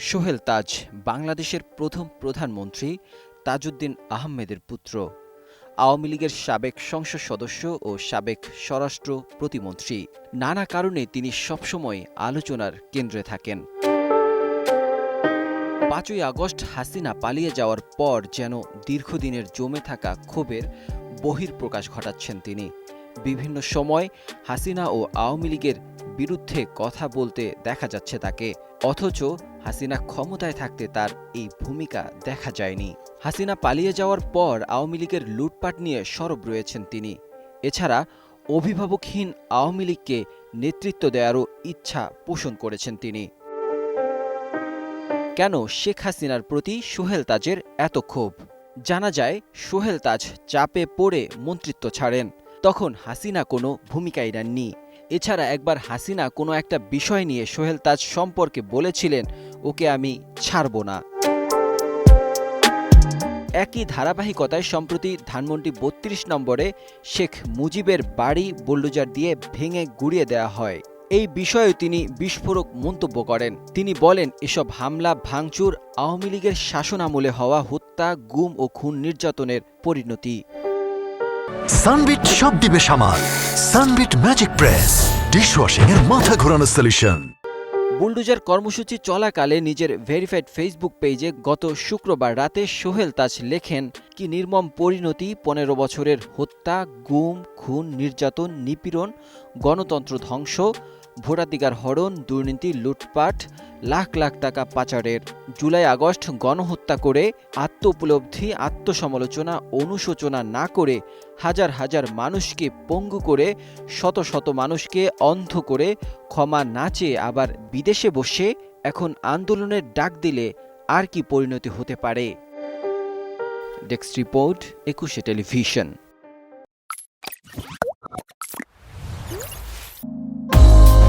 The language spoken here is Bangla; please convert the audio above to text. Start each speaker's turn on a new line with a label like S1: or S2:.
S1: সোহেল তাজ বাংলাদেশের প্রথম প্রধানমন্ত্রী তাজউদ্দিন আহমেদের পুত্র। আওয়ামী লীগের সাবেক সংসদ সদস্য ও সাবেক স্বরাষ্ট্র প্রতিমন্ত্রী। নানা কারণে তিনি সবসময় আলোচনার কেন্দ্রে থাকেন। ৫ই আগস্ট হাসিনা পালিয়ে যাওয়ার পর যেন দীর্ঘদিনের জমে থাকা ক্ষোভের বহিঃপ্রকাশ ঘটাচ্ছেন তিনি। বিভিন্ন সময় হাসিনা ও আওয়ামী লীগের বিরুদ্ধে কথা বলতে দেখা যাচ্ছে তাকে, অথচ হাসিনা ক্ষমতায় থাকতে তার এই ভূমিকা দেখা যায়নি। হাসিনা পালিয়ে যাওয়ার পর আওয়ামী লীগের লুটপাট নিয়ে সরব রয়েছেন তিনি। এছাড়া অভিভাবকহীন আওয়ামী লীগকে নেতৃত্ব দেওয়ারও ইচ্ছা পোষণ করেছেন তিনি। কেন শেখ হাসিনার প্রতি সোহেল তাজের এত ক্ষোভ? জানা যায়, সোহেল তাজ চাপে পড়ে মন্ত্রিত্ব ছাড়েন। তখন হাসিনা কোনো ভূমিকাই নেননি। এছাড়া একবার হাসিনা কোনো একটা বিষয় নিয়ে সোহেল তাজ সম্পর্কে বলেছিলেন, ওকে আমি ছাড়ব না। একই ধারাবাহিকতায় সম্প্রতি ধানমন্ডি ৩২ নম্বরে শেখ মুজিবের বাড়ি বুলডোজার দিয়ে ভেঙে গুঁড়িয়ে দেওয়া হয়। এই বিষয়ে তিনি বিস্ফোরক মন্তব্য করেন। তিনি বলেন, এসব হামলা ভাঙচুর আওয়ামী লীগের শাসনামলে হওয়া হত্যা, গুম ও খুন নির্যাতনের পরিণতি।
S2: সানবিট সব দিবে সামাল। সানবিট ম্যাজিক প্রেস ডিশওয়াশিং এর মাথা ঘোরানো সলিউশন।
S1: বুলডোজার কর্মসূচি চলাকালে নিজের ভেরিফাইড ফেসবুক পেজে গত শুক্রবার রাতে সোহেল তাজ লেখেন, কি নির্মম পরিণতি, ১৫ বছরের হত্যা, গুম, খুন, নির্যাতন, নিপীড়ন, গণতন্ত্র ধ্বংস, ভোটাধিকার হরণ, দুর্নীতি, লুটপাট, লাখ লাখ টাকা পাচারের। জুলাই আগস্ট গণহত্যা করে আত্ম উপলব্ধি, আত্মসমালোচনা, অনুশোচনা না করে হাজার হাজার মানুষকে পঙ্গু করে, শত শত মানুষকে অন্ধ করে, ক্ষমা না চেয়ে আবার বিদেশে বসে এখন আন্দোলনের ডাক দিলে আর কি পরিণতি হতে পারে? ডেস্ক রিপোর্ট, ২১শে টেলিভিশন।